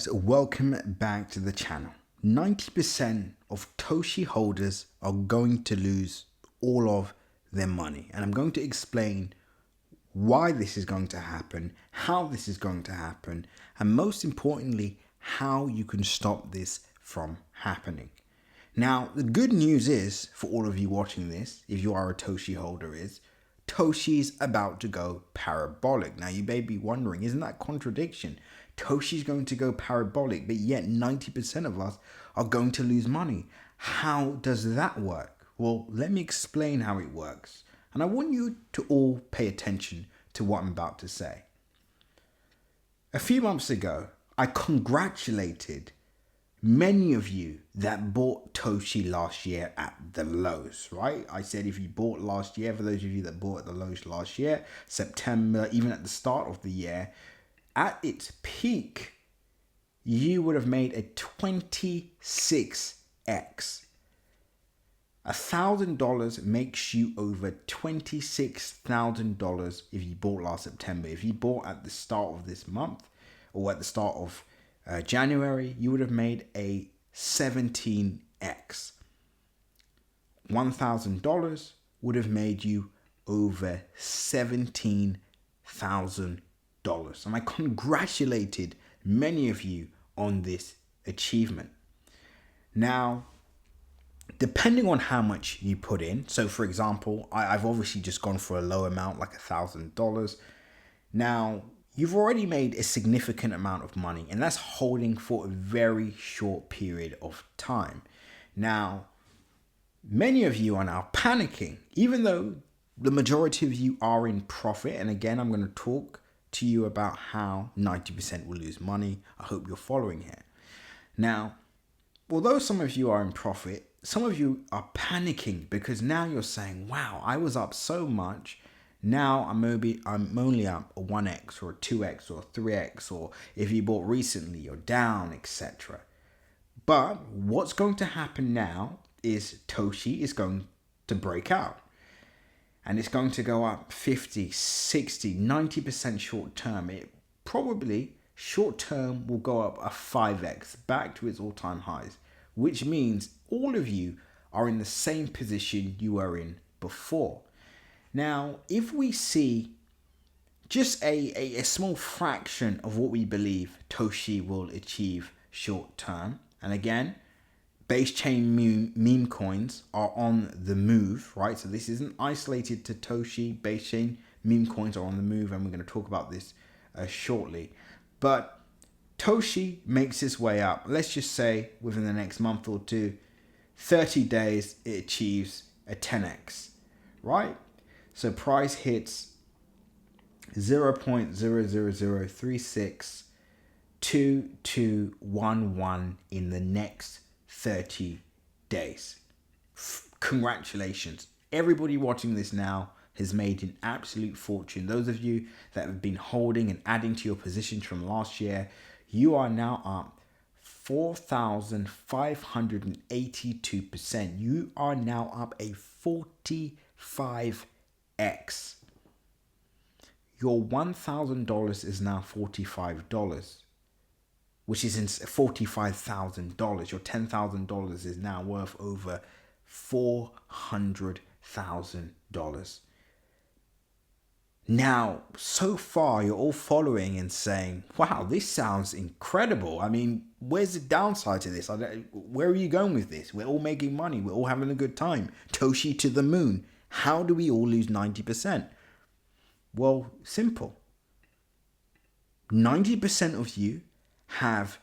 So welcome back to the channel. 90% of Toshi holders are going to lose all of their money, and I'm going to explain why this is going to happen, how this is going to happen, and most importantly, how you can stop this from happening. Now, the good news is, for all of you watching this, if you are a Toshi holder, is Toshi's about to go parabolic. Now, you may be wondering, isn't that contradiction? Toshi's going to go parabolic, but yet 90% of us are going to lose money. How does that work? Well, let me explain how it works. And I want you to all pay attention to what I'm about to say. A few months ago, I congratulated many of you that bought Toshi last year at the lows, right? I said if you bought last year, for those of you that bought at the lows last year, September, even at the start of the year, at its peak, you would have made a 26x. $1,000 makes you over $26,000 if you bought last September. If you bought at the start of this month or at the start of January, you would have made a 17x. $1,000 would have made you over $17,000. And I congratulated many of you on this achievement. Now, depending on how much you put in, so for example, I've obviously just gone for a low amount, like $1,000. Now, you've already made a significant amount of money, and that's holding for a very short period of time. Now, many of you are now panicking, even though the majority of you are in profit. And again, I'm going to talk to you about how 90% will lose money. I hope you're following here. Now, although some of you are in profit, some of you are panicking because now you're saying, wow, I was up so much. Now I'm only up a 1x or a 2x or a 3x, or if you bought recently, you're down, etc. But what's going to happen now is Toshi is going to break out. And it's going to go up 50, 60, 90% short term. It probably short term will go up a 5x back to its all-time highs, which means all of you are in the same position you were in before. Now, if we see just a small fraction of what we believe Toshi will achieve short term, and again, basechain meme coins are on the move, right? So this isn't isolated to Toshi. Basechain meme coins are on the move, and we're going to talk about this shortly. But Toshi makes its way up. Let's just say within the next month or two, 30 days, it achieves a 10x, right? So price hits 0.000362211 in the next 30 days. Congratulations. Everybody watching this now has made an absolute fortune. Those of you that have been holding and adding to your positions from last year, you are now up 4,582%. You are now up a 45x. Your $1,000 is now $45, which is $45,000. Your $10,000 is now worth over $400,000. Now, so far, you're all following and saying, wow, this sounds incredible. I mean, where's the downside to this? Where are you going with this? We're all making money. We're all having a good time. Toshi to the moon. How do we all lose 90%? Well, simple. 90% of you have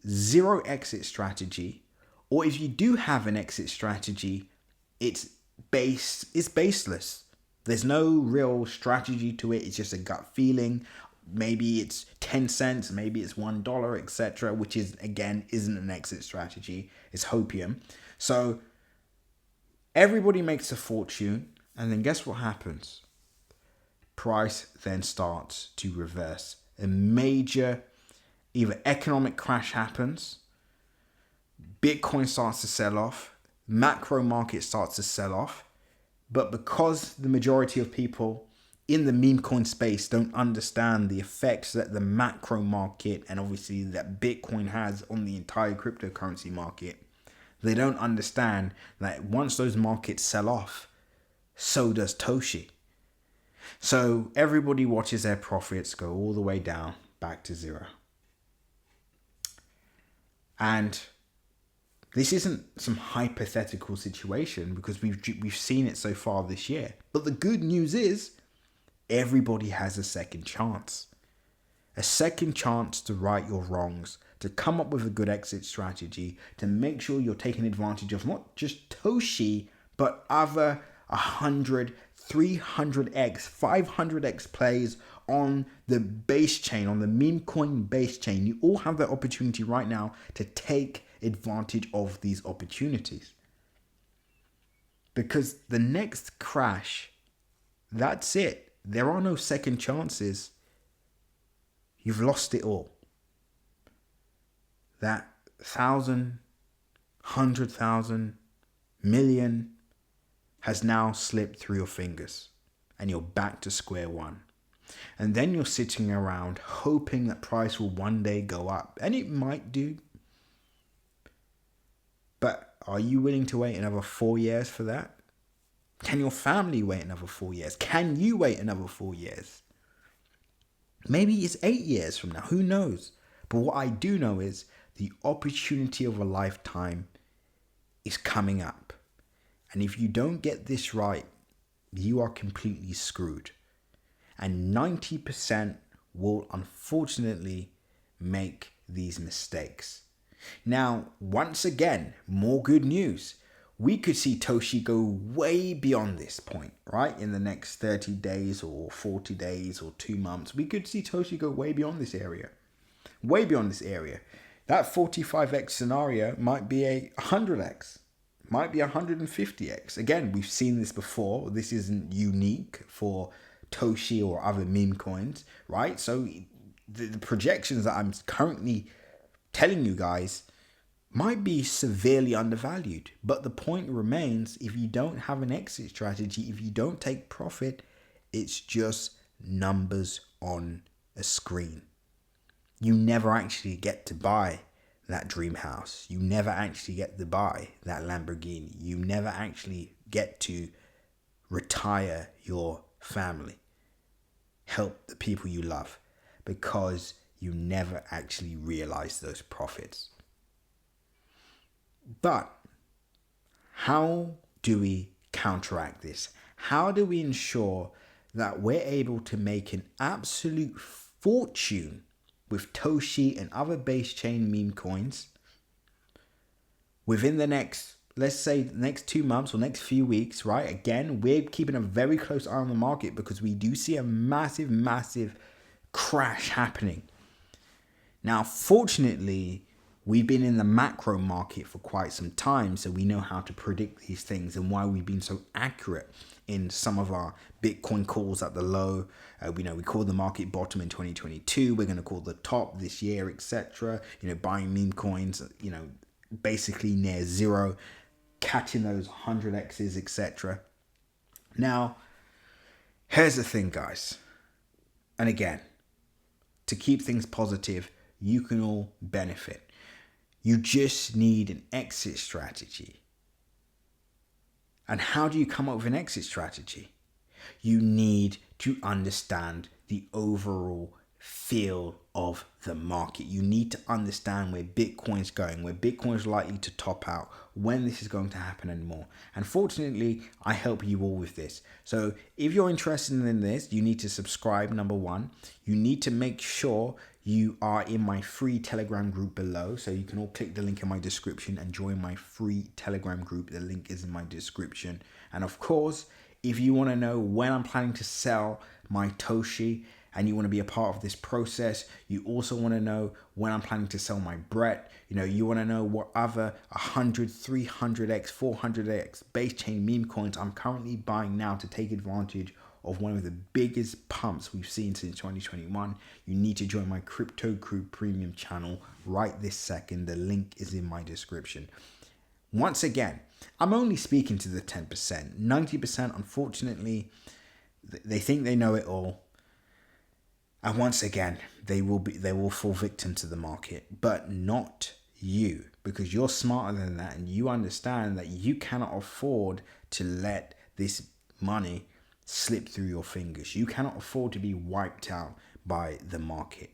zero exit strategy, or if you do have an exit strategy, it's baseless. There's no real strategy to it. It's just a gut feeling. Maybe it's 10 cents, maybe it's $1, etc., which is, again, isn't an exit strategy. It's hopium. So everybody makes a fortune, and then guess what happens? Price then starts to reverse. A major either economic crash happens, Bitcoin starts to sell off, macro market starts to sell off, but because the majority of people in the meme coin space don't understand the effects that the macro market and obviously that Bitcoin has on the entire cryptocurrency market. They don't understand that once those markets sell off, so does Toshi. So everybody watches their profits go all the way down back to zero. And this isn't some hypothetical situation because we've seen it so far this year. But the good news is everybody has a second chance. A second chance to right your wrongs, to come up with a good exit strategy, to make sure you're taking advantage of not just Toshi, but other 100, 300x, 500x plays on the base chain, on the meme coin base chain. You all have that opportunity right now to take advantage of these opportunities. Because the next crash, that's it. There are no second chances. You've lost it all. That 1,000, 100,000, million has now slipped through your fingers and you're back to square one. And then you're sitting around hoping that price will one day go up. And it might do. But are you willing to wait another 4 years for that? Can your family wait another 4 years? Can you wait another 4 years? Maybe it's 8 years from now. Who knows? But what I do know is the opportunity of a lifetime is coming up. And if you don't get this right, you are completely screwed. And 90% will unfortunately make these mistakes. Now, once again, more good news. We could see Toshi go way beyond this point, right? In the next 30 days or 40 days or 2 months, we could see Toshi go way beyond this area. Way beyond this area. That 45x scenario might be a 100x. Might be 150x. Again, we've seen this before. This isn't unique for Toshi or other meme coins, right? So the projections that I'm currently telling you guys might be severely undervalued. But the point remains, if you don't have an exit strategy, if you don't take profit, it's just numbers on a screen. You never actually get to buy that dream house. You never actually get to buy that Lamborghini. You never actually get to retire your family. Help the people you love, because you never actually realize those profits. But how do we counteract this? How do we ensure that we're able to make an absolute fortune with Toshi and other base chain meme coins within the next, let's say, next 2 months or next few weeks, right? Again, we're keeping a very close eye on the market because we do see a massive crash happening. Now, fortunately, we've been in the macro market for quite some time, so we know how to predict these things and why we've been so accurate in some of our Bitcoin calls at the low. We called the market bottom in 2022. We're going to call the top this year, etc. Buying meme coins, basically near zero, catching those 100x's, etc. Now, here's the thing, guys. And again, to keep things positive, you can all benefit. You just need an exit strategy. And how do you come up with an exit strategy? You need to understand the overall feel of the market. You need to understand where Bitcoin's going, where Bitcoin's likely to top out, when this is going to happen and more. And fortunately, I help you all with this. So if you're interested in this, you need to subscribe, number one. You need to make sure you are in my free Telegram group below. So you can all click the link in my description and join my free Telegram group. The link is in my description. And of course, if you want to know when I'm planning to sell my Toshi and you want to be a part of this process, you also want to know when I'm planning to sell my Brett. You want to know what other 100, 300x, 400x base chain meme coins I'm currently buying now to take advantage of one of the biggest pumps we've seen since 2021. You need to join my Crypto Crew Premium channel right this second. The link is in my description. Once again, I'm only speaking to the 10%. 90%, unfortunately, They think they know it all. And once again, they will fall victim to the market, but not you, because you're smarter than that and you understand that you cannot afford to let this money slip through your fingers. You cannot afford to be wiped out by the market.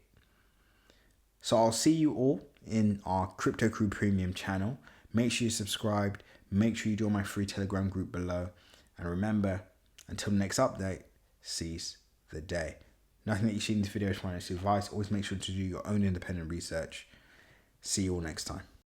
So I'll see you all in our Crypto Crew Premium channel. Make sure you're subscribed. Make sure you join my free Telegram group below. And remember, until the next update, seize the day. Nothing that you see in this video is financial advice. Always make sure to do your own independent research. See you all next time.